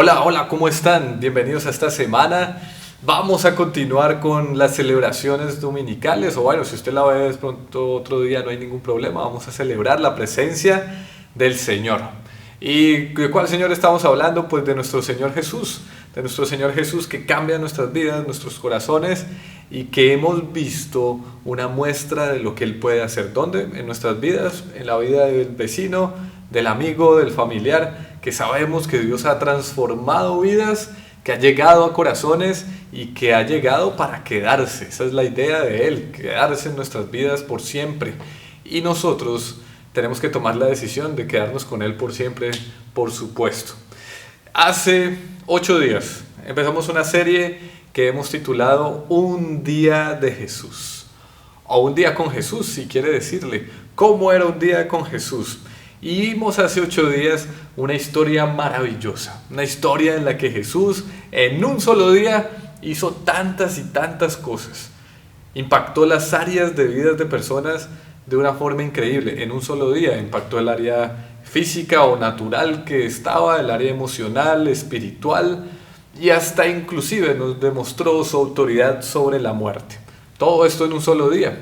Hola, hola, ¿cómo están? Bienvenidos a esta semana. Vamos a continuar con las celebraciones dominicales, o bueno, si usted la ve de pronto otro día no hay ningún problema, vamos a celebrar la presencia del Señor. ¿Y de cuál Señor estamos hablando? Pues de nuestro Señor Jesús, de nuestro Señor Jesús que cambia nuestras vidas, nuestros corazones y que hemos visto una muestra de lo que Él puede hacer. ¿Dónde? En nuestras vidas, en la vida del vecino, del amigo, del familiar, que sabemos que Dios ha transformado vidas, que ha llegado a corazones y que ha llegado para quedarse. Esa es la idea de Él, quedarse en nuestras vidas por siempre. Y nosotros tenemos que tomar la decisión de quedarnos con Él por siempre, por supuesto. Hace 8 días empezamos una serie que hemos titulado Un día de Jesús, o un día con Jesús, si quiere decirle. ¿Cómo era un día con Jesús? Y vimos hace 8 días una historia maravillosa, una historia en la que Jesús en un solo día hizo tantas y tantas cosas. Impactó las áreas de vidas de personas de una forma increíble. En un solo día impactó el área física o natural que estaba, el área emocional, espiritual, y hasta inclusive nos demostró su autoridad sobre la muerte. Todo esto en un solo día.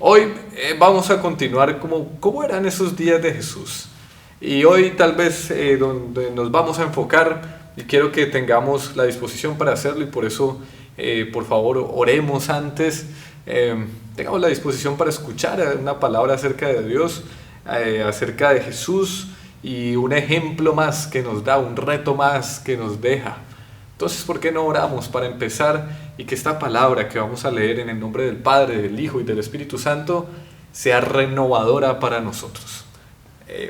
Hoy vamos a continuar cómo eran esos días de Jesús. Y hoy tal vez donde nos vamos a enfocar, y quiero que tengamos la disposición para hacerlo, y por eso por favor oremos antes, tengamos la disposición para escuchar una palabra acerca de Dios, acerca de Jesús, y un ejemplo más que nos da, un reto más que nos deja. Entonces, ¿por qué no oramos para empezar y que esta palabra que vamos a leer en el nombre del Padre, del Hijo y del Espíritu Santo sea renovadora para nosotros?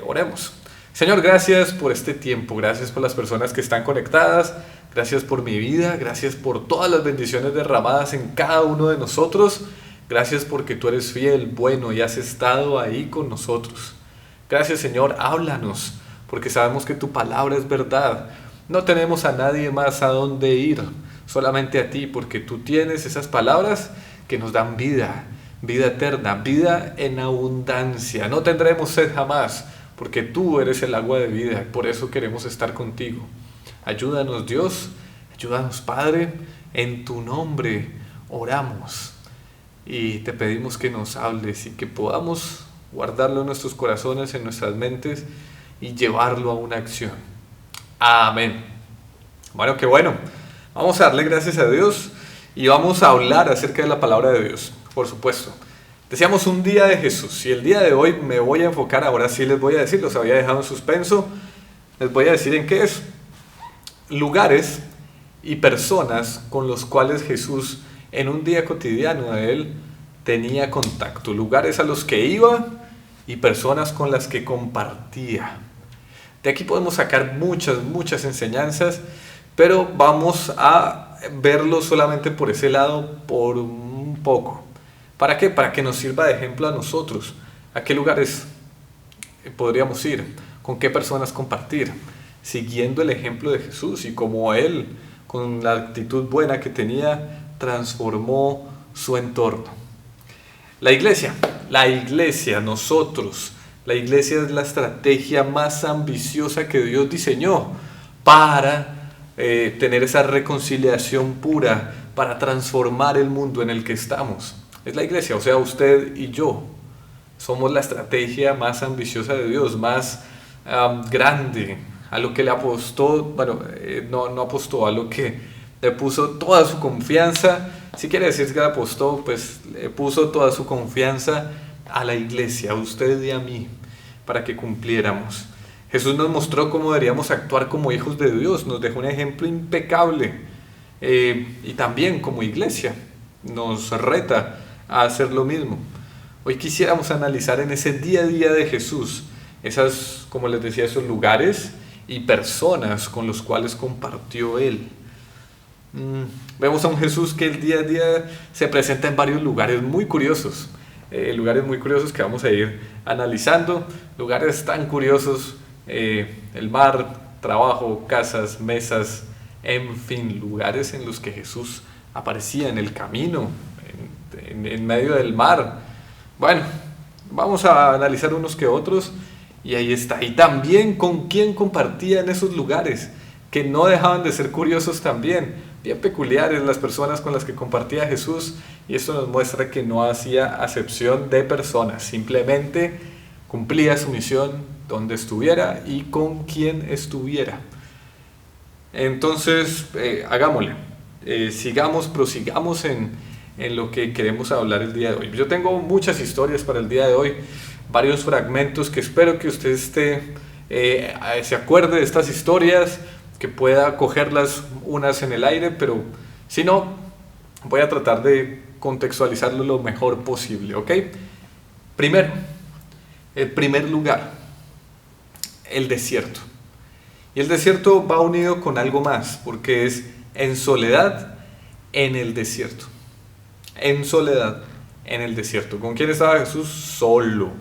Oremos. Señor, gracias por este tiempo, gracias por las personas que están conectadas, gracias por mi vida, gracias por todas las bendiciones derramadas en cada uno de nosotros, gracias porque tú eres fiel, bueno y has estado ahí con nosotros. Gracias, Señor, háblanos, porque sabemos que tu palabra es verdad. No tenemos a nadie más a dónde ir, solamente a ti, porque tú tienes esas palabras que nos dan vida, vida eterna, vida en abundancia. No tendremos sed jamás, porque tú eres el agua de vida, por eso queremos estar contigo. Ayúdanos, Dios, ayúdanos, Padre, en tu nombre oramos y te pedimos que nos hables y que podamos guardarlo en nuestros corazones, en nuestras mentes y llevarlo a una acción. Amén. Bueno, qué bueno. Vamos a darle gracias a Dios y vamos a hablar acerca de la palabra de Dios, por supuesto. Decíamos un día de Jesús y el día de hoy me voy a enfocar, ahora sí les voy a decir, los había dejado en suspenso, les voy a decir en qué es. Lugares y personas con los cuales Jesús en un día cotidiano de Él tenía contacto. Lugares a los que iba y personas con las que compartía. De aquí podemos sacar muchas enseñanzas, pero vamos a verlo solamente por ese lado por un poco. ¿Para qué? Para que nos sirva de ejemplo a nosotros. ¿A qué lugares podríamos ir? ¿Con qué personas compartir? Siguiendo el ejemplo de Jesús y como Él, con la actitud buena que tenía, transformó su entorno. La iglesia, nosotros. La iglesia es la estrategia más ambiciosa que Dios diseñó para tener esa reconciliación pura, para transformar el mundo en el que estamos. Es la iglesia, o sea, usted y yo. Somos la estrategia más ambiciosa de Dios, más grande, a lo que le apostó, bueno, no apostó, a lo que le puso toda su confianza. Si quiere decir que le apostó, pues le puso toda su confianza a la iglesia, a usted y a mí, para que cumpliéramos. Jesús nos mostró cómo deberíamos actuar como hijos de Dios, nos dejó un ejemplo impecable, y también como iglesia nos reta a hacer lo mismo. Hoy quisiéramos analizar en ese día a día de Jesús, esas, como les decía, esos lugares y personas con los cuales compartió Él. Vemos a un Jesús que el día a día se presenta en varios lugares muy curiosos, que vamos a ir analizando, lugares tan curiosos, el mar, trabajo, casas, mesas, en fin, lugares en los que Jesús aparecía en el camino, en medio del mar. Bueno, vamos a analizar unos que otros y ahí está. Y también con quién compartía en esos lugares. que no dejaban de ser curiosos también, bien peculiares las personas con las que compartía Jesús, y esto nos muestra que no hacía acepción de personas, simplemente cumplía su misión donde estuviera y con quien estuviera. Entonces, hagámosle, prosigamos en lo que queremos hablar el día de hoy. Yo tengo muchas historias para el día de hoy, varios fragmentos que espero que usted se acuerde de estas historias, que pueda cogerlas unas en el aire, pero si no, voy a tratar de contextualizarlo lo mejor posible, ¿ok? Primero, el primer lugar, el desierto. Y el desierto va unido con algo más, porque es en soledad en el desierto. En soledad en el desierto. ¿Con quién estaba Jesús? Solo.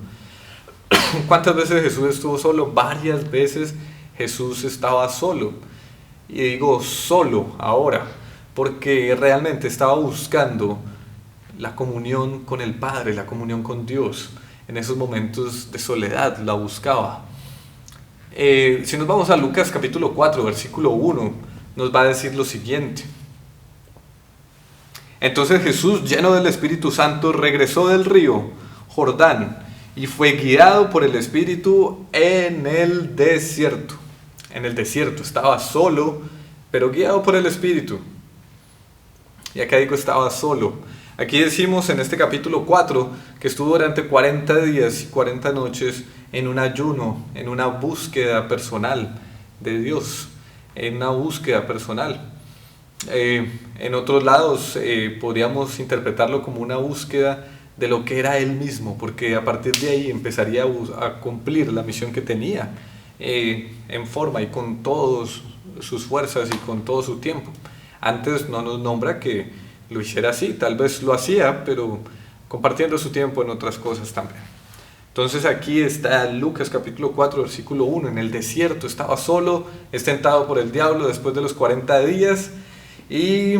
¿Cuántas veces Jesús estuvo solo? Varias veces Jesús estaba solo. Y digo solo ahora, porque realmente estaba buscando la comunión con el Padre, la comunión con Dios. En esos momentos de soledad la buscaba. Si nos vamos a Lucas capítulo 4, versículo 1, nos va a decir lo siguiente. Entonces Jesús, lleno del Espíritu Santo, regresó del río Jordán y fue guiado por el Espíritu en el desierto. En el desierto, estaba solo, pero guiado por el Espíritu. Y acá digo estaba solo. Aquí decimos en este capítulo 4 que estuvo durante 40 días y 40 noches en un ayuno, en una búsqueda personal de Dios, en una búsqueda personal. En otros lados podríamos interpretarlo como una búsqueda de lo que era Él mismo, porque a partir de ahí empezaría a cumplir la misión que tenía en forma y con todas sus fuerzas y con todo su tiempo. Antes no nos nombra que lo hiciera así, tal vez lo hacía, pero compartiendo su tiempo en otras cosas también. Entonces aquí está Lucas capítulo 4 versículo 1, en el desierto estaba solo, es tentado por el diablo después de los 40 días y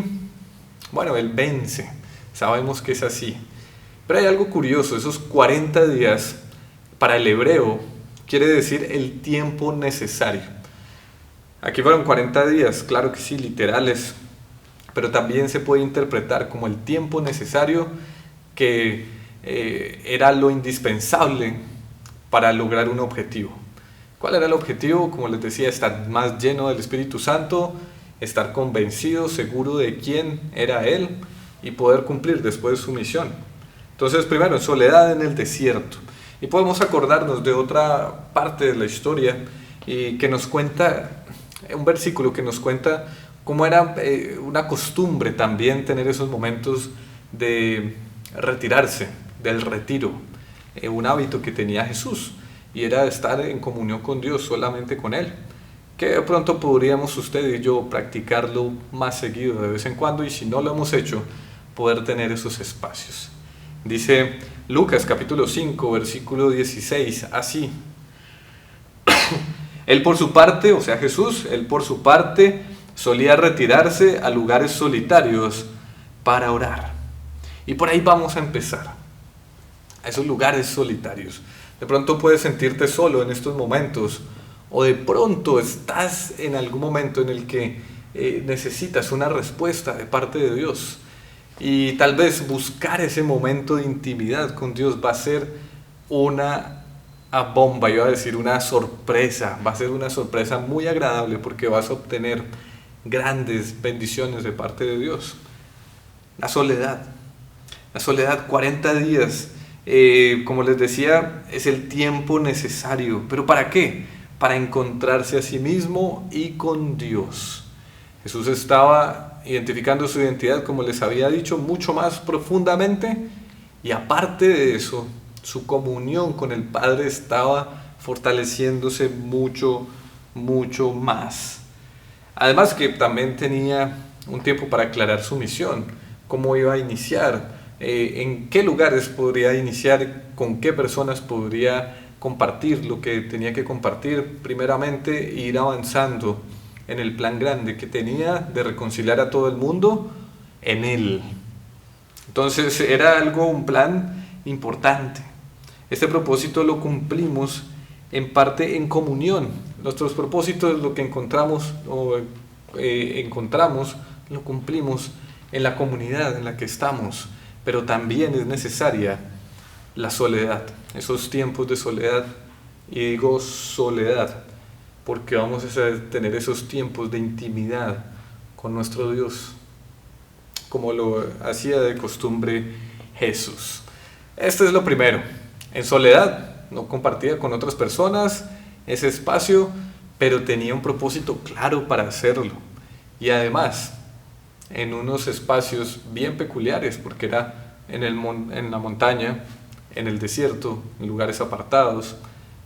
bueno, él vence, sabemos que es así. Pero hay algo curioso, esos 40 días para el hebreo quiere decir el tiempo necesario. Aquí fueron 40 días, claro que sí, literales, pero también se puede interpretar como el tiempo necesario que era lo indispensable para lograr un objetivo. ¿Cuál era el objetivo? Como les decía, estar más lleno del Espíritu Santo, estar convencido, seguro de quién era Él y poder cumplir después su misión. Entonces, primero, en soledad en el desierto. Y podemos acordarnos de otra parte de la historia y que nos cuenta, un versículo que nos cuenta cómo era una costumbre también tener esos momentos de retirarse, del retiro, un hábito que tenía Jesús, y era estar en comunión con Dios, solamente con Él, que de pronto podríamos usted y yo practicarlo más seguido de vez en cuando, y si no lo hemos hecho, poder tener esos espacios. Dice Lucas capítulo 5 versículo 16 así: Él por su parte, o sea Jesús, Él por su parte solía retirarse a lugares solitarios para orar. Y por ahí vamos a empezar, a esos lugares solitarios. De pronto puedes sentirte solo en estos momentos, o de pronto estás en algún momento en el que necesitas una respuesta de parte de Dios. Y tal vez buscar ese momento de intimidad con Dios va a ser una bomba, iba a decir una sorpresa, va a ser una sorpresa muy agradable porque vas a obtener grandes bendiciones de parte de Dios. La soledad, 40 días, como les decía, es el tiempo necesario. ¿Pero para qué? Para encontrarse a sí mismo y con Dios. Jesús estaba identificando su identidad, como les había dicho, mucho más profundamente, y aparte de eso, su comunión con el Padre estaba fortaleciéndose mucho, mucho más. Además que también tenía un tiempo para aclarar su misión, cómo iba a iniciar, en qué lugares podría iniciar, con qué personas podría compartir lo que tenía que compartir, primeramente ir avanzando en el plan grande que tenía de reconciliar a todo el mundo en Él. Entonces era un plan importante. Este propósito lo cumplimos en parte en comunión, Nuestros propósitos, lo que encontramos lo cumplimos en la comunidad en la que estamos, pero también es necesaria la soledad, esos tiempos de soledad. Y digo soledad porque vamos a tener esos tiempos de intimidad con nuestro Dios, como lo hacía de costumbre Jesús. Esto es lo primero. En soledad, no compartía con otras personas ese espacio, pero tenía un propósito claro para hacerlo. Y además, en unos espacios bien peculiares, porque era en la montaña, en el desierto, en lugares apartados.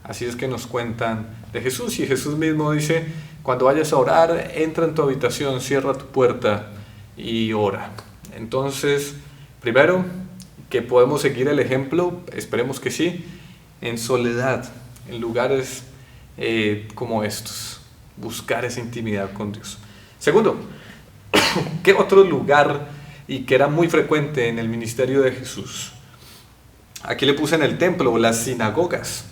Así es que nos cuentan de Jesús, y Jesús mismo dice: cuando vayas a orar, entra en tu habitación, cierra tu puerta y ora. Entonces, primero, que podemos seguir el ejemplo, esperemos que sí, en soledad, en lugares como estos, buscar esa intimidad con Dios. Segundo, ¿qué otro lugar y que era muy frecuente en el ministerio de Jesús? Aquí le puse en el templo, las sinagogas.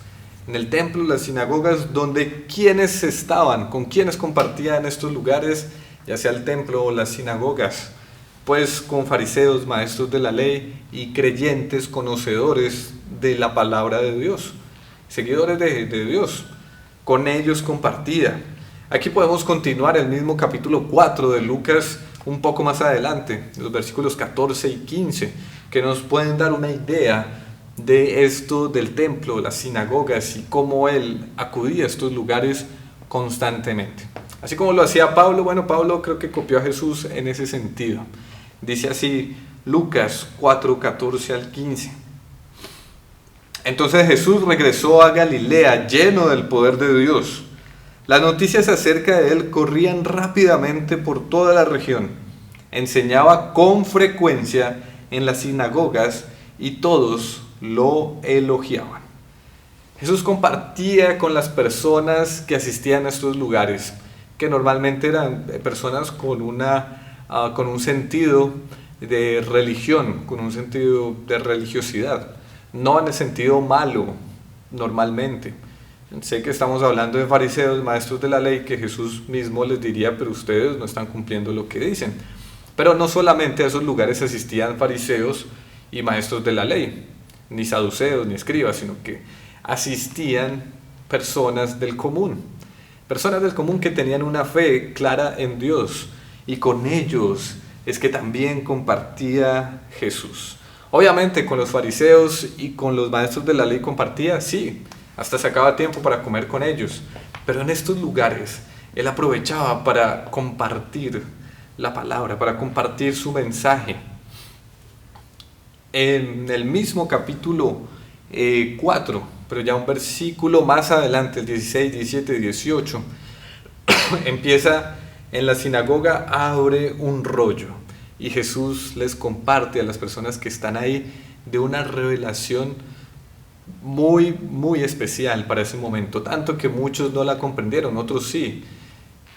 En el templo, las sinagogas, donde quienes estaban, con quienes compartían estos lugares, ya sea el templo o las sinagogas, pues con fariseos, maestros de la ley y creyentes conocedores de la palabra de Dios, seguidores de Dios. Con ellos compartía. Aquí podemos continuar el mismo capítulo 4 de Lucas un poco más adelante, los versículos 14 y 15, que nos pueden dar una idea de esto del templo, las sinagogas, y cómo él acudía a estos lugares constantemente. Así como lo hacía Pablo, bueno, Pablo creo que copió a Jesús en ese sentido. Dice así Lucas 4, 14 al 15. Entonces Jesús regresó a Galilea lleno del poder de Dios. Las noticias acerca de él corrían rápidamente por toda la región. Enseñaba con frecuencia en las sinagogas y todos lo elogiaban. Jesús compartía con las personas que asistían a estos lugares, que normalmente eran personas con un sentido de religión, con un sentido de religiosidad, no en el sentido malo normalmente. Sé que estamos hablando de fariseos, maestros de la ley, que Jesús mismo les diría: pero ustedes no están cumpliendo lo que dicen. Pero no solamente a esos lugares asistían fariseos y maestros de la ley, ni saduceos, ni escribas, sino que asistían personas del común que tenían una fe clara en Dios, y con ellos es que también compartía Jesús. Obviamente con los fariseos y con los maestros de la ley compartía, sí, hasta sacaba tiempo para comer con ellos, pero en estos lugares él aprovechaba para compartir la palabra, para compartir su mensaje. En el mismo capítulo 4, pero ya un versículo más adelante, el 16, 17 y 18, empieza: en la sinagoga abre un rollo, y Jesús les comparte a las personas que están ahí de una revelación muy, muy especial para ese momento, tanto que muchos no la comprendieron, otros sí,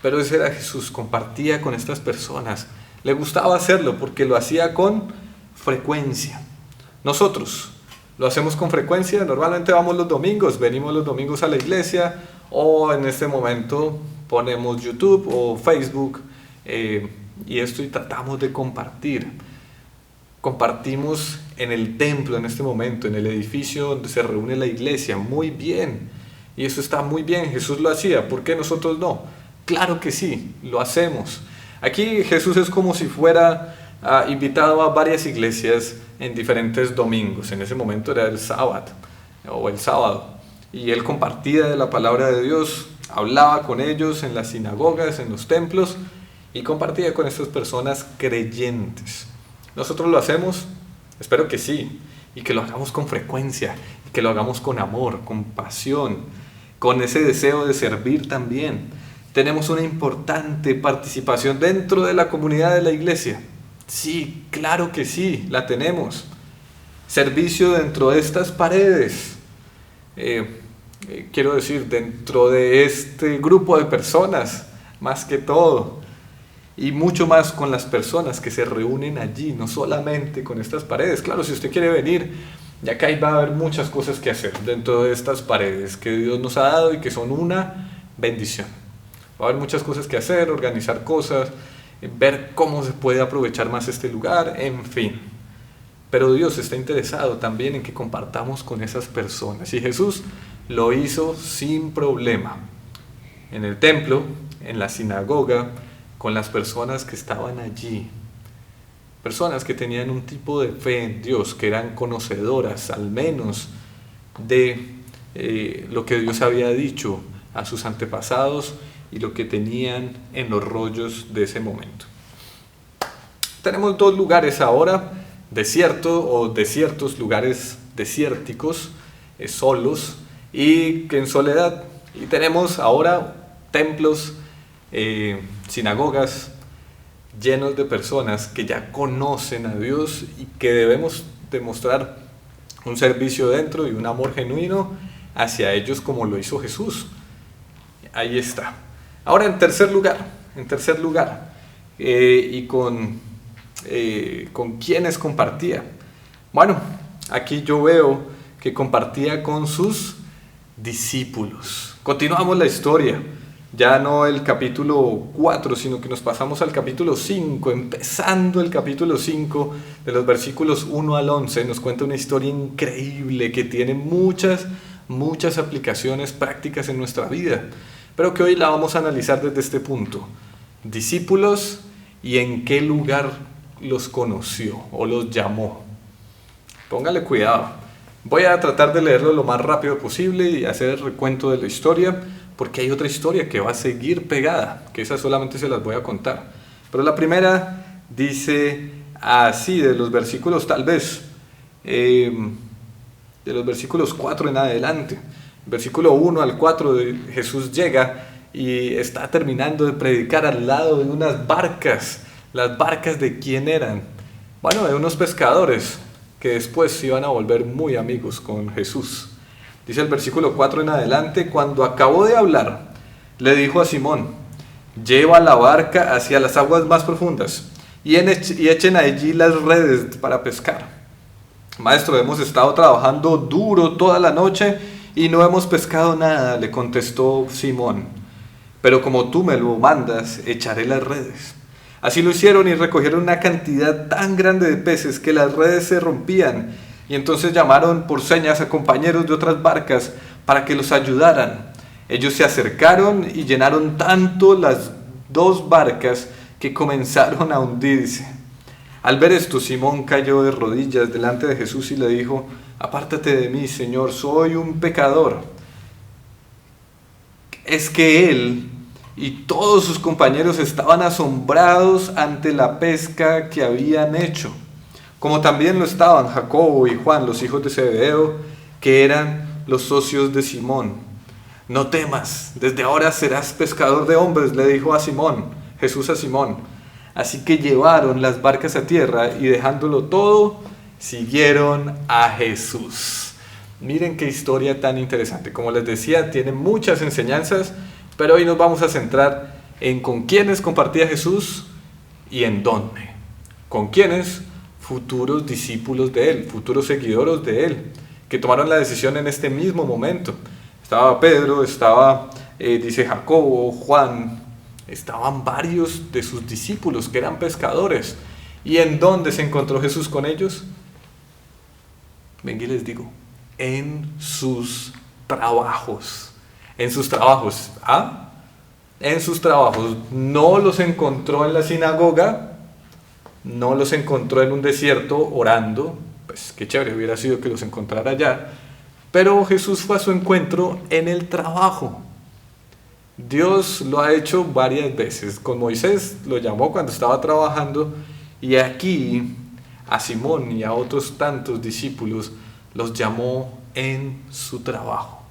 pero ese era Jesús, compartía con estas personas, le gustaba hacerlo porque lo hacía con frecuencia. Nosotros lo hacemos con frecuencia, normalmente vamos los domingos, venimos los domingos a la iglesia, o en este momento ponemos YouTube o Facebook y tratamos de compartir. Compartimos en el templo en este momento, en el edificio donde se reúne la iglesia, muy bien, y eso está muy bien. Jesús lo hacía, ¿por qué nosotros no? Claro que sí, lo hacemos. Aquí Jesús es como si fuera invitado a varias iglesias en diferentes domingos. En ese momento era el sábado, y él compartía de la palabra de Dios, hablaba con ellos en las sinagogas, en los templos, y compartía con estas personas creyentes. ¿Nosotros lo hacemos? Espero que sí, y que lo hagamos con frecuencia, y que lo hagamos con amor, con pasión, con ese deseo de servir también. Tenemos una importante participación dentro de la comunidad de la iglesia. Sí, claro que sí, la tenemos. Servicio dentro de estas paredes. Quiero decir, dentro de este grupo de personas, más que todo. Y mucho más con las personas que se reúnen allí, no solamente con estas paredes. Claro, si usted quiere venir, ya acá va a haber muchas cosas que hacer dentro de estas paredes que Dios nos ha dado y que son una bendición. Va a haber muchas cosas que hacer, organizar cosas, ver cómo se puede aprovechar más este lugar, en fin. Pero Dios está interesado también en que compartamos con esas personas. Y Jesús lo hizo sin problema. En el templo, en la sinagoga, con las personas que estaban allí. Personas que tenían un tipo de fe en Dios, que eran conocedoras al menos de lo que Dios había dicho a sus antepasados y lo que tenían en los rollos de ese momento. Tenemos dos lugares ahora, desiertos, lugares desérticos, solos y que en soledad. Y tenemos ahora templos, sinagogas llenos de personas que ya conocen a Dios y que debemos demostrar un servicio dentro y un amor genuino hacia ellos como lo hizo Jesús. Ahí está. Ahora en tercer lugar, y con quienes compartía. Bueno, aquí yo veo que compartía con sus discípulos. Continuamos la historia, ya no el capítulo 4, sino que nos pasamos al capítulo 5, empezando el capítulo 5, de los versículos 1 al 11, nos cuenta una historia increíble que tiene muchas aplicaciones prácticas en nuestra vida, pero que hoy la vamos a analizar desde este punto. Discípulos y en qué lugar los conoció o los llamó. Póngale cuidado. Voy a tratar de leerlo lo más rápido posible y hacer el recuento de la historia, porque hay otra historia que va a seguir pegada, que esa solamente se las voy a contar. Pero la primera dice así, de los versículos tal vez, de los versículos 4 en adelante. Versículo 1 al 4, Jesús llega y está terminando de predicar al lado de unas barcas. ¿Las barcas de quién eran? Bueno, de unos pescadores que después se iban a volver muy amigos con Jesús. Dice el versículo 4 en adelante: cuando acabó de hablar, le dijo a Simón: lleva la barca hacia las aguas más profundas y echen allí las redes para pescar. Maestro, hemos estado trabajando duro toda la noche y no hemos pescado nada, le contestó Simón. Pero como tú me lo mandas, echaré las redes. Así lo hicieron y recogieron una cantidad tan grande de peces que las redes se rompían. Y entonces llamaron por señas a compañeros de otras barcas para que los ayudaran. Ellos se acercaron y llenaron tanto las dos barcas que comenzaron a hundirse. Al ver esto, Simón cayó de rodillas delante de Jesús y le dijo: apártate de mí, Señor, soy un pecador. Es que él y todos sus compañeros estaban asombrados ante la pesca que habían hecho, como también lo estaban Jacobo y Juan, los hijos de Zebedeo, que eran los socios de Simón. No temas, desde ahora serás pescador de hombres, le dijo Jesús a Simón. Así que llevaron las barcas a tierra y dejándolo todo, siguieron a Jesús. Miren qué historia tan interesante. Como les decía, tiene muchas enseñanzas, pero hoy nos vamos a centrar en con quiénes compartía Jesús y en dónde. Con quiénes, futuros discípulos de él, futuros seguidores de él, que tomaron la decisión en este mismo momento. Estaba Pedro, dice Jacobo, Juan, estaban varios de sus discípulos que eran pescadores. ¿Y en dónde se encontró Jesús con ellos? Venga y les digo, en sus trabajos. En sus trabajos. En sus trabajos. No los encontró en la sinagoga, no los encontró en un desierto orando. Pues qué chévere hubiera sido que los encontrara allá. Pero Jesús fue a su encuentro en el trabajo. Dios lo ha hecho varias veces. Con Moisés lo llamó cuando estaba trabajando, y aquí a Simón y a otros tantos discípulos los llamó en su trabajo.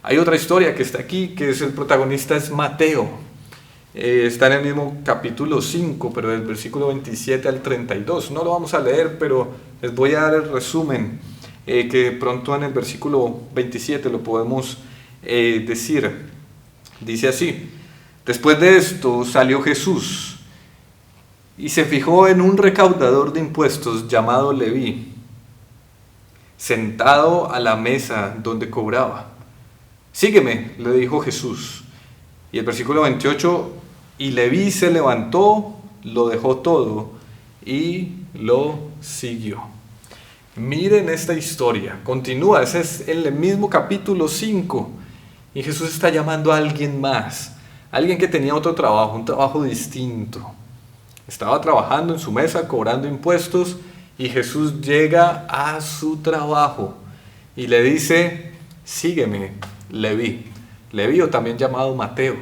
Hay otra historia que está aquí, que es el protagonista es Mateo. Está en el mismo capítulo 5, pero del versículo 27 al 32. No lo vamos a leer, pero les voy a dar el resumen, que pronto en el versículo 27 lo podemos decir. Dice así: después de esto salió Jesús y se fijó en un recaudador de impuestos llamado Leví, sentado a la mesa donde cobraba. Sígueme, le dijo Jesús. Y el versículo 28, y Leví se levantó, lo dejó todo y lo siguió. Miren esta historia, continúa, ese es el mismo capítulo 5. Y Jesús está llamando a alguien más, alguien que tenía otro trabajo, un trabajo distinto. Estaba trabajando en su mesa, cobrando impuestos, y Jesús llega a su trabajo y le dice, sígueme, Leví. Leví, o también llamado Mateo.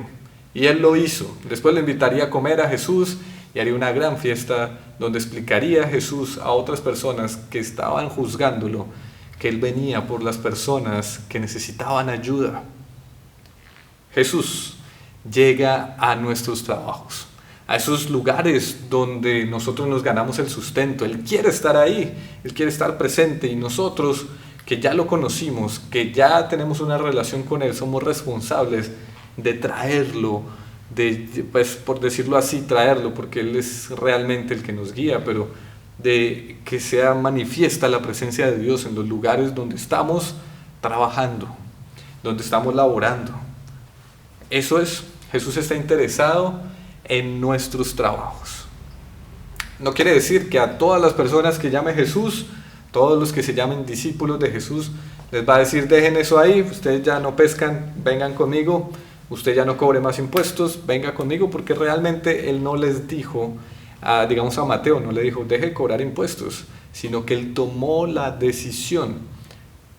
Y él lo hizo. Después le invitaría a comer a Jesús y haría una gran fiesta donde explicaría a Jesús a otras personas que estaban juzgándolo que él venía por las personas que necesitaban ayuda. Jesús llega a nuestros trabajos, a esos lugares donde nosotros nos ganamos el sustento. Él quiere estar ahí, Él quiere estar presente, y nosotros que ya lo conocimos, que ya tenemos una relación con Él, somos responsables de traerlo, pues por decirlo así, traerlo, porque Él es realmente el que nos guía, pero de que sea manifiesta la presencia de Dios en los lugares donde estamos trabajando, donde estamos laborando. Eso es, Jesús está interesado en nuestros trabajos. No quiere decir que a todas las personas que llame Jesús, todos los que se llamen discípulos de Jesús, les va a decir, dejen eso ahí, ustedes ya no pescan, vengan conmigo, usted ya no cobre más impuestos, venga conmigo, porque realmente Él no les dijo, digamos a Mateo, no le dijo, deje de cobrar impuestos, sino que Él tomó la decisión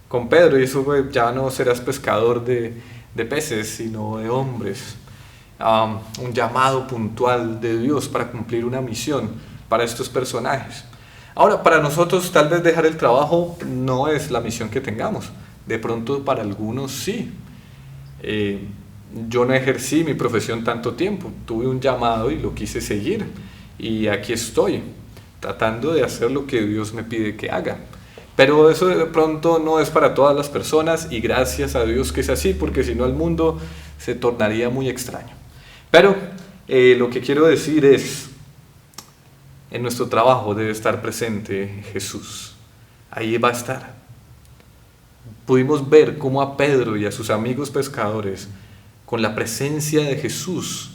con Pedro, y eso fue, ya no serás pescador de peces, sino de hombres. Un llamado puntual de Dios para cumplir una misión para estos personajes. Ahora, para nosotros tal vez dejar el trabajo no es la misión que tengamos. De pronto para algunos sí. Yo no ejercí mi profesión tanto tiempo, tuve un llamado y lo quise seguir. Y aquí estoy, tratando de hacer lo que Dios me pide que haga. Pero eso de pronto no es para todas las personas, y gracias a Dios que es así, porque si no el mundo se tornaría muy extraño. Pero lo que quiero decir es, en nuestro trabajo debe estar presente Jesús. Ahí va a estar. Pudimos ver cómo a Pedro y a sus amigos pescadores, con la presencia de Jesús,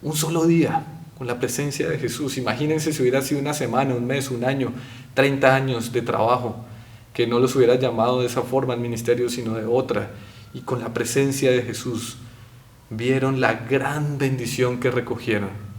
un solo día, con la presencia de Jesús. Imagínense si hubiera sido una semana, un mes, un año, 30 años de trabajo, que no los hubiera llamado de esa forma al ministerio, sino de otra. Y con la presencia de Jesús, vieron la gran bendición que recogieron.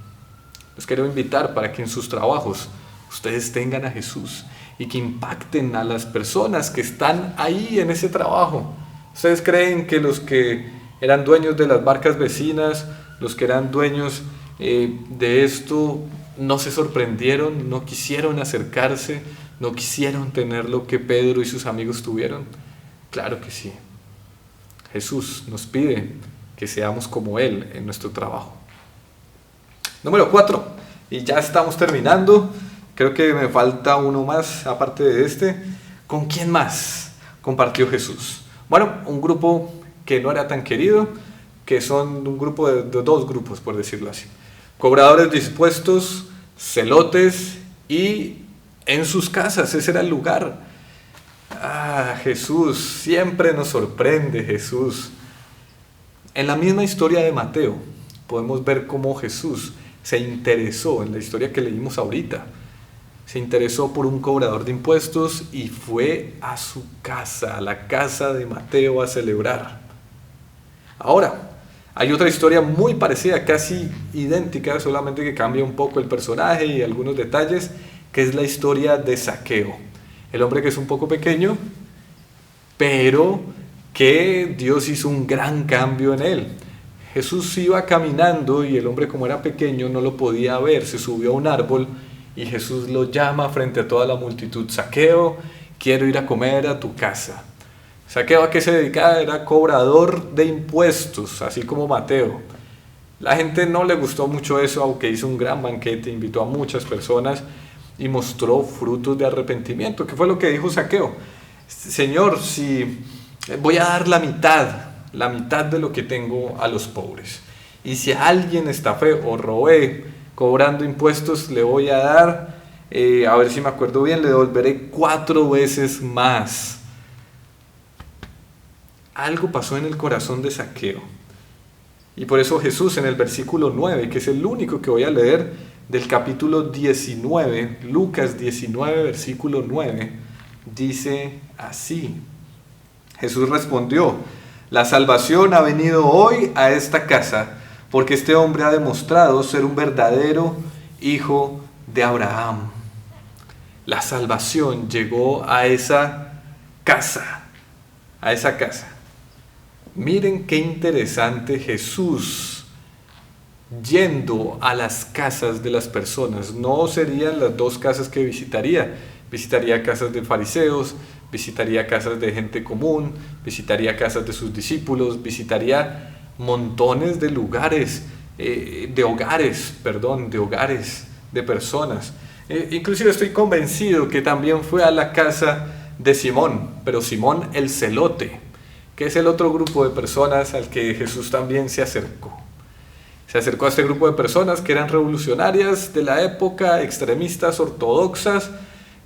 Los quiero invitar para que en sus trabajos ustedes tengan a Jesús y que impacten a las personas que están ahí en ese trabajo. ¿Ustedes creen que los que eran dueños de las barcas vecinas, los que eran dueños de esto, no se sorprendieron, no quisieron acercarse, no quisieron tener lo que Pedro y sus amigos tuvieron? Claro que sí. Jesús nos pide que seamos como Él en nuestro trabajo. Número 4, y ya estamos terminando. Creo que me falta uno más aparte de este. ¿Con quién más compartió Jesús? Bueno, un grupo que no era tan querido, que son un grupo de dos grupos, por decirlo así. Cobradores dispuestos, celotes, y en sus casas, ese era el lugar. Jesús, siempre nos sorprende Jesús. En la misma historia de Mateo, podemos ver cómo Jesús se interesó, en la historia que leímos ahorita, se interesó por un cobrador de impuestos y fue a su casa, a la casa de Mateo, a celebrar. Ahora, hay otra historia muy parecida, casi idéntica, solamente que cambia un poco el personaje y algunos detalles, que es la historia de Zaqueo, el hombre que es un poco pequeño, pero que Dios hizo un gran cambio en él. Jesús iba caminando y el hombre, como era pequeño, no lo podía ver, se subió a un árbol y Jesús lo llama frente a toda la multitud: Zaqueo, quiero ir a comer a tu casa. Zaqueo, ¿a qué se dedicaba? Era cobrador de impuestos, así como Mateo. La gente no le gustó mucho eso, aunque hizo un gran banquete, invitó a muchas personas y mostró frutos de arrepentimiento. ¿Qué fue lo que dijo Zaqueo? Señor, si voy a dar la mitad de lo que tengo a los pobres, y si a alguien estafé o robé cobrando impuestos, le voy a dar, a ver si me acuerdo bien, le devolveré 4 veces más. algo pasó en el corazón de Zaqueo. Y por eso Jesús en el versículo 9, que es el único que voy a leer del capítulo 19, Lucas 19, versículo 9, dice así: Jesús respondió: la salvación ha venido hoy a esta casa, porque este hombre ha demostrado ser un verdadero hijo de Abraham. La salvación llegó a esa casa, a esa casa. Miren qué interesante Jesús yendo a las casas de las personas. No serían las dos casas que visitaría. Visitaría casas de fariseos, visitaría casas de gente común, visitaría casas de sus discípulos, visitaría montones de lugares, de hogares de personas. Inclusive estoy convencido que también fue a la casa de Simón, pero Simón el celote, que es el otro grupo de personas al que Jesús también se acercó. Se acercó a este grupo de personas que eran revolucionarias de la época, extremistas, ortodoxas,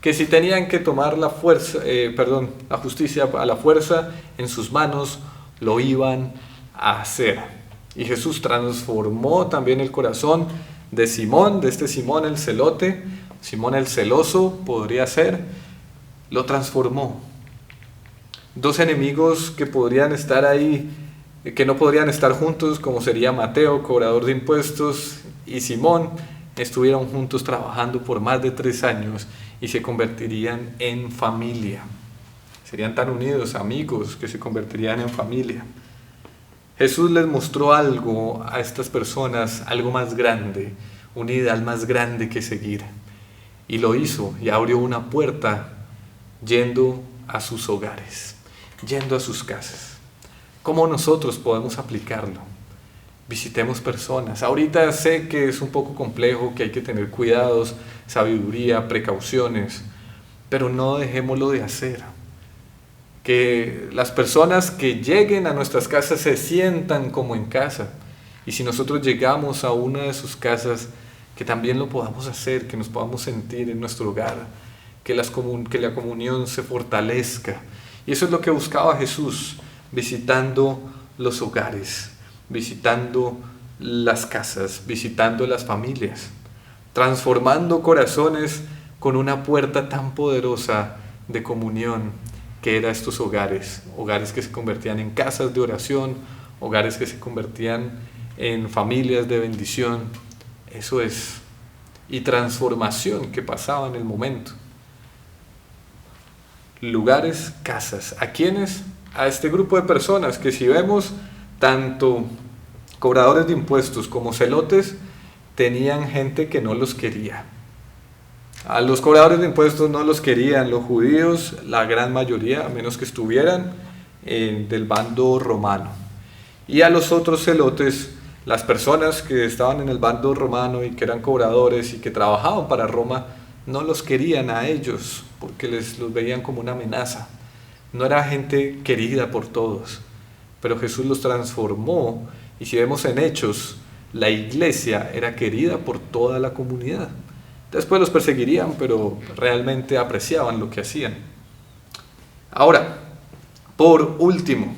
que si tenían que tomar la justicia a la fuerza en sus manos, lo iban a hacer. Y Jesús transformó también el corazón de Simón, de este Simón el celote, Simón el celoso podría ser, lo transformó. Dos enemigos que podrían estar ahí, que no podrían estar juntos, como sería Mateo, cobrador de impuestos, y Simón, estuvieron juntos trabajando por más de 3 años y se convertirían en familia. Serían tan unidos, amigos, que se convertirían en familia. Jesús les mostró algo a estas personas, algo más grande, un ideal más grande que seguir. Y lo hizo, y abrió una puerta yendo a sus hogares, yendo a sus casas. ¿Cómo nosotros podemos aplicarlo? Visitemos personas. Ahorita sé que es un poco complejo, que hay que tener cuidados, sabiduría, precauciones, pero no dejémoslo de hacer. Que las personas que lleguen a nuestras casas se sientan como en casa. Y si nosotros llegamos a una de sus casas, que también lo podamos hacer, que nos podamos sentir en nuestro hogar, que la comunión se fortalezca. Y eso es lo que buscaba Jesús, visitando los hogares, visitando las casas, visitando las familias, transformando corazones con una puerta tan poderosa de comunión que eran estos hogares, hogares que se convertían en casas de oración, hogares que se convertían en familias de bendición. Eso es, y transformación que pasaba en el momento. Lugares, casas. ¿A quiénes? A este grupo de personas que, si vemos, tanto cobradores de impuestos como celotes tenían gente que no los quería. A los cobradores de impuestos no los querían los judíos, la gran mayoría, a menos que estuvieran del bando romano. Y a los otros celotes, las personas que estaban en el bando romano y que eran cobradores y que trabajaban para Roma, no los querían a ellos porque los veían como una amenaza. No era gente querida por todos, pero Jesús los transformó, y si vemos en Hechos, la iglesia era querida por toda la comunidad. Después los perseguirían, pero realmente apreciaban lo que hacían. Ahora, por último,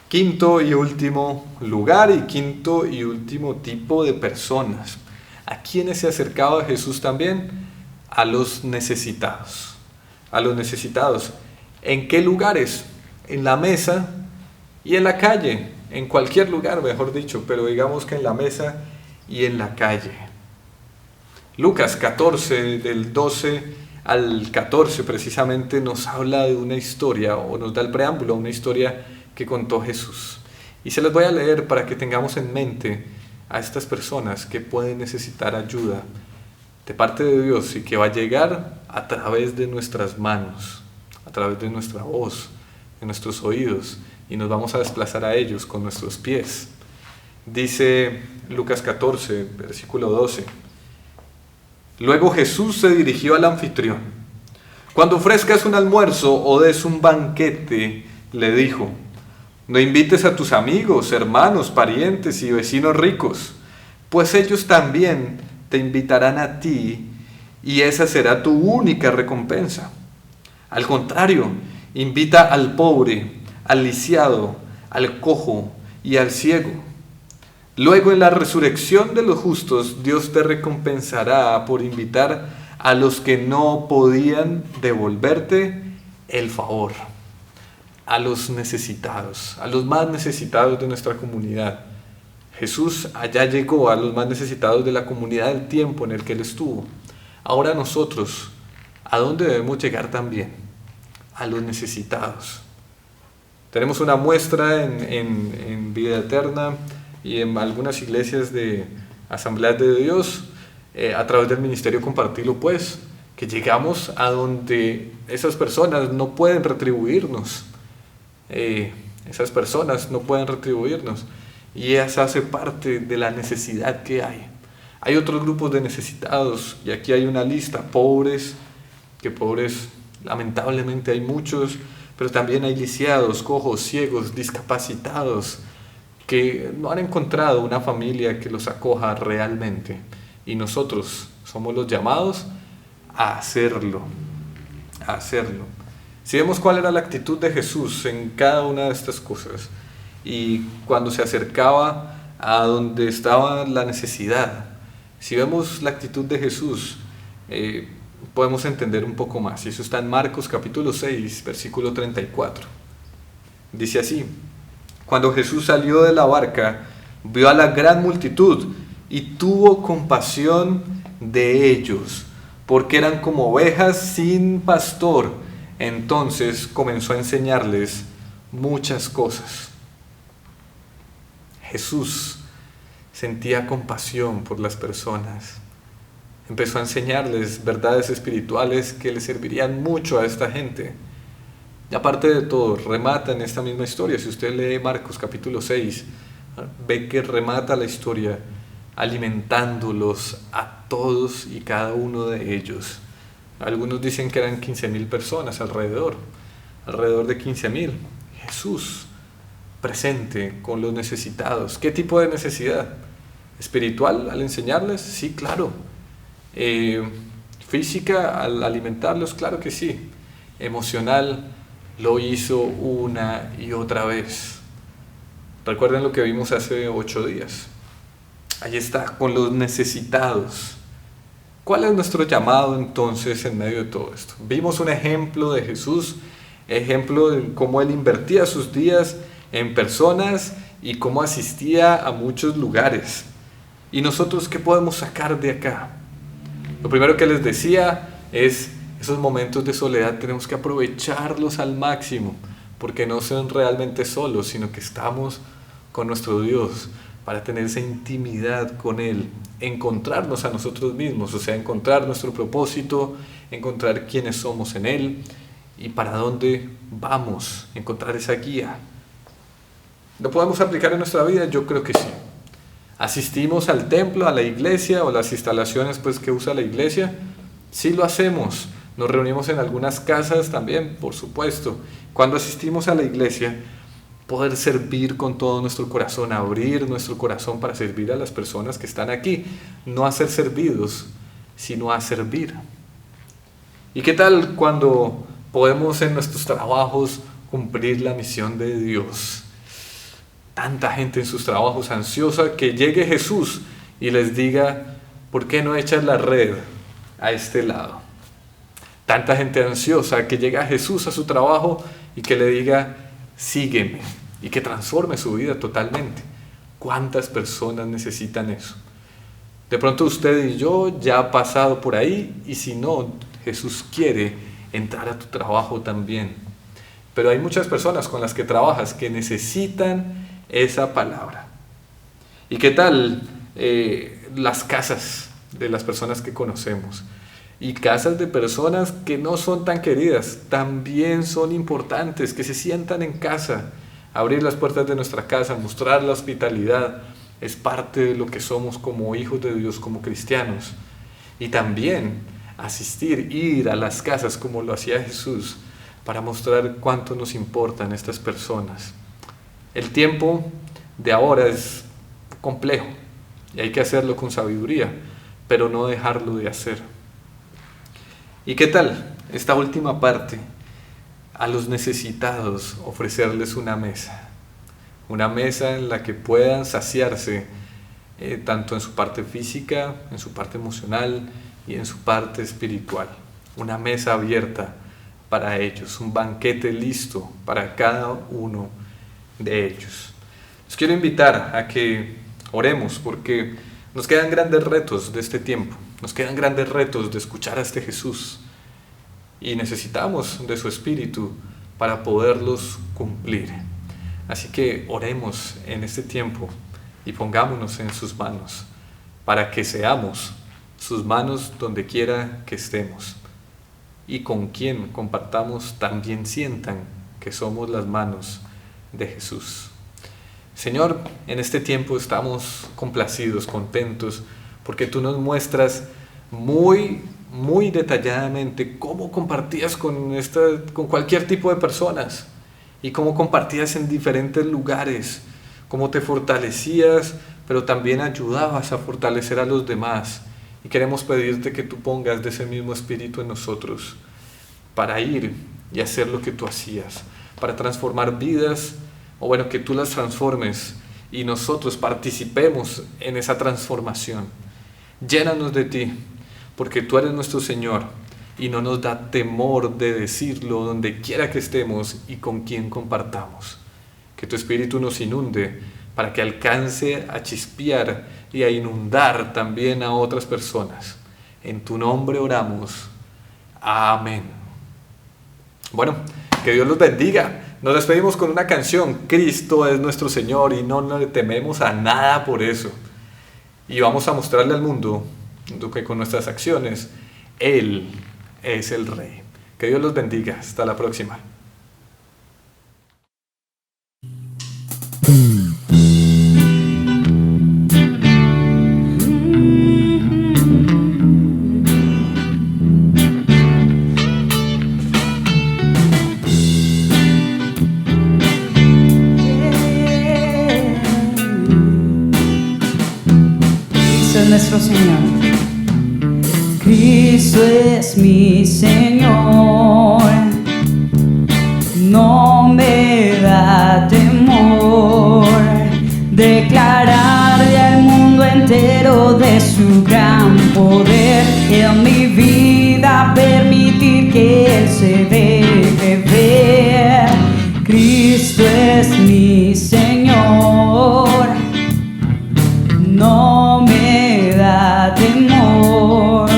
quinto y último lugar y quinto y último tipo de personas. ¿A quiénes se acercaba Jesús también? A los necesitados. A los necesitados. ¿En qué lugares? En la mesa y en la calle. En cualquier lugar, mejor dicho, pero digamos que en la mesa y en la calle. Lucas 14, del 12 al 14 precisamente, nos habla de una historia, o nos da el preámbulo a una historia que contó Jesús. Y se las voy a leer para que tengamos en mente a estas personas que pueden necesitar ayuda de parte de Dios y que va a llegar a través de nuestras manos, a través de nuestra voz, de nuestros oídos, y nos vamos a desplazar a ellos con nuestros pies. Dice Lucas 14, versículo 12. Luego Jesús se dirigió al anfitrión. Cuando ofrezcas un almuerzo o des un banquete, le dijo: no invites a tus amigos, hermanos, parientes y vecinos ricos, pues ellos también te invitarán a ti y esa será tu única recompensa. Al contrario, invita al pobre, al lisiado, al cojo y al ciego. Luego en la resurrección de los justos, Dios te recompensará por invitar a los que no podían devolverte el favor, a los necesitados, a los más necesitados de nuestra comunidad. Jesús allá llegó a los más necesitados de la comunidad del tiempo en el que Él estuvo. Ahora nosotros, ¿a dónde debemos llegar también? A los necesitados. Tenemos una muestra en Vida Eterna y en algunas iglesias de Asambleas de Dios, a través del ministerio Compartirlo Pues, que llegamos a donde esas personas no pueden retribuirnos. Esas personas no pueden retribuirnos. Y esa hace parte de la necesidad que hay. Hay otros grupos de necesitados, y aquí hay una lista: pobres, que pobres lamentablemente hay muchos, pero también hay lisiados, cojos, ciegos, discapacitados, que no han encontrado una familia que los acoja realmente. Y nosotros somos los llamados a hacerlo, a hacerlo. Si vemos cuál era la actitud de Jesús en cada una de estas cosas, y cuando se acercaba a donde estaba la necesidad, si vemos la actitud de Jesús, podemos entender un poco más. Y eso está en Marcos capítulo 6, versículo 34. Dice así: cuando Jesús salió de la barca, vio a la gran multitud y tuvo compasión de ellos, porque eran como ovejas sin pastor. Entonces comenzó a enseñarles muchas cosas. Jesús sentía compasión por las personas. Empezó a enseñarles verdades espirituales que le servirían mucho a esta gente. Y aparte de todo, remata en esta misma historia. Si usted lee Marcos capítulo 6, ve que remata la historia alimentándolos a todos y cada uno de ellos. Algunos dicen que eran 15,000 personas alrededor de 15,000. Jesús presente con los necesitados. ¿Qué tipo de necesidad? ¿Espiritual al enseñarles? Sí, claro. ¿Física al alimentarlos? Claro que sí. ¿Emocional? Lo hizo una y otra vez. Recuerden lo que vimos hace 8 días. Ahí está, con los necesitados. ¿Cuál es nuestro llamado entonces en medio de todo esto? Vimos un ejemplo de Jesús, ejemplo de cómo Él invertía sus días en personas y cómo asistía a muchos lugares. ¿Y nosotros qué podemos sacar de acá? Lo primero que les decía es: esos momentos de soledad tenemos que aprovecharlos al máximo, porque no son realmente solos, sino que estamos con nuestro Dios para tener esa intimidad con Él, encontrarnos a nosotros mismos, o sea, encontrar nuestro propósito, encontrar quiénes somos en Él y para dónde vamos, encontrar esa guía. ¿Lo podemos aplicar en nuestra vida? Yo creo que sí. ¿Asistimos al templo, a la iglesia o las instalaciones pues, que usa la iglesia? Sí lo hacemos. Nos reunimos en algunas casas también, por supuesto. Cuando asistimos a la iglesia, poder servir con todo nuestro corazón, abrir nuestro corazón para servir a las personas que están aquí. No a ser servidos, sino a servir. ¿Y qué tal cuando podemos en nuestros trabajos cumplir la misión de Dios? Tanta gente en sus trabajos ansiosa, que llegue Jesús y les diga: ¿por qué no echas la red a este lado? Tanta gente ansiosa que llega Jesús a su trabajo y que le diga: sígueme, y que transforme su vida totalmente. ¿Cuántas personas necesitan eso? De pronto usted y yo ya ha pasado por ahí, y si no, Jesús quiere entrar a tu trabajo también. Pero hay muchas personas con las que trabajas que necesitan esa palabra. ¿Y qué tal las casas de las personas que conocemos? Y casas de personas que no son tan queridas, también son importantes, que se sientan en casa. Abrir las puertas de nuestra casa, mostrar la hospitalidad, es parte de lo que somos como hijos de Dios, como cristianos. Y también asistir, ir a las casas como lo hacía Jesús, para mostrar cuánto nos importan estas personas. El tiempo de ahora es complejo y hay que hacerlo con sabiduría, pero no dejarlo de hacer. ¿Y qué tal esta última parte? a los necesitados ofrecerles una mesa en la que puedan saciarse tanto en su parte física, en su parte emocional y en su parte espiritual. Una mesa abierta para ellos, un banquete listo para cada uno de ellos. Les quiero invitar a que oremos porque nos quedan grandes retos de este tiempo, nos quedan grandes retos de escuchar a este Jesús y necesitamos de su Espíritu para poderlos cumplir. Así que oremos en este tiempo y pongámonos en sus manos para que seamos sus manos donde quiera que estemos y con quien compartamos también sientan que somos las manos de Jesús. Señor, en este tiempo estamos complacidos, contentos, porque tú nos muestras muy detalladamente cómo compartías con cualquier tipo de personas y cómo compartías en diferentes lugares, cómo te fortalecías, pero también ayudabas a fortalecer a los demás. Y queremos pedirte que tú pongas de ese mismo espíritu en nosotros para ir y hacer lo que tú hacías, para transformar vidas, o bueno, que tú las transformes y nosotros participemos en esa transformación. Llénanos de ti, porque tú eres nuestro Señor y no nos da temor de decirlo donde quiera que estemos y con quien compartamos. Que tu Espíritu nos inunde para que alcance a chispear y a inundar también a otras personas. En tu nombre oramos. Amén. Bueno, que Dios los bendiga. Nos despedimos con una canción. Cristo es nuestro Señor y no le tememos a nada por eso. Y vamos a mostrarle al mundo que con nuestras acciones Él es el Rey. Que Dios los bendiga. Hasta la próxima. Nuestro Señor. Cristo es mi Señor, no me da temor declararle al mundo entero de su gran poder, en mi vida permitir que Él se deje ver. Cristo es mi Señor, no me da temor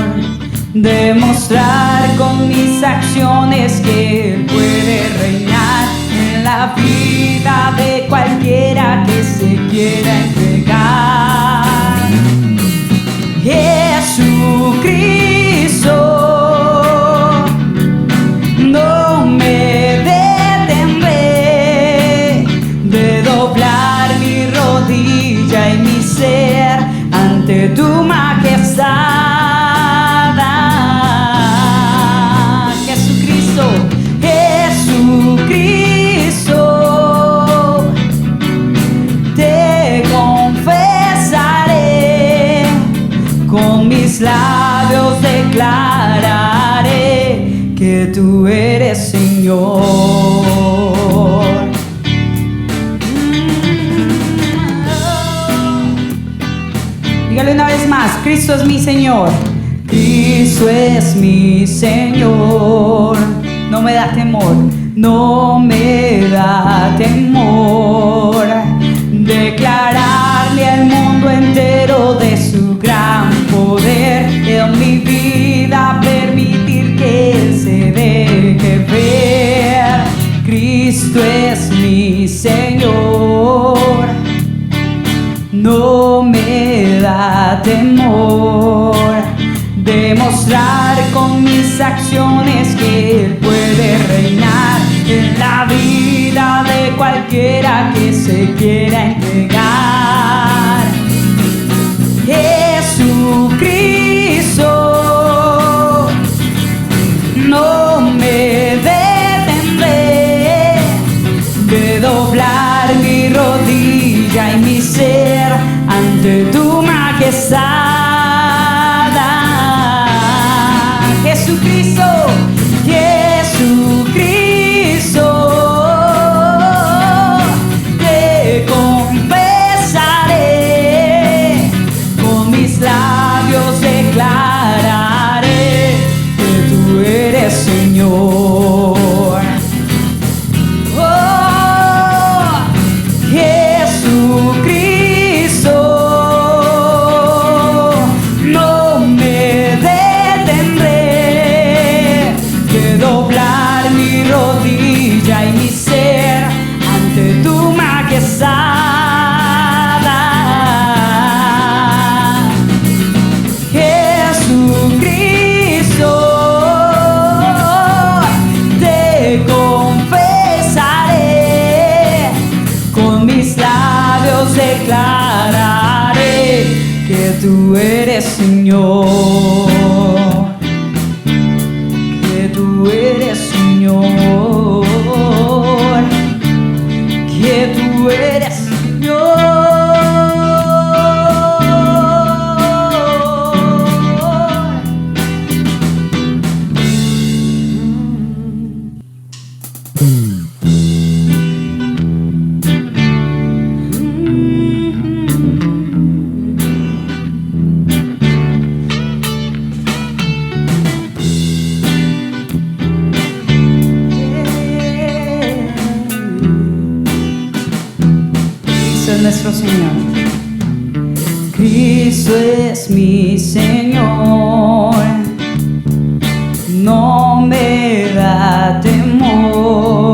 demostrar con mis acciones que Él puede reinar en la vida de cualquiera que se quiera entregar. Jesucristo, no me detendré de doblar mi rodilla y mi ser ante tu majestad. Jesucristo, te confesaré, con mis labios declararé que tú eres Señor. Dígale una vez más: Cristo es mi Señor. Cristo es mi Señor. No me da temor, no me da temor declararle al mundo entero de su gran poder, en mi vida permitir que Él se deje ver. Cristo es mi Señor, no me da temor demostrar con mis acciones que Él puede reinar en la vida de cualquiera que se quiera entregar. Jesucristo, no me detendré de doblar mi rodilla y mi ser ante tu majestad. Jesucristo, Jesucristo, labios declararé que tú eres Señor. Oh, Jesucristo, no me detendré que doblar mi rodilla y mi ser ante tu majestad. Jesucristo, te confesaré, con mis labios declararé que tú eres Señor, que tú eres Señor, que tú eres Señor. Cristo es nuestro Señor. Cristo es mi Señor, no me da temor.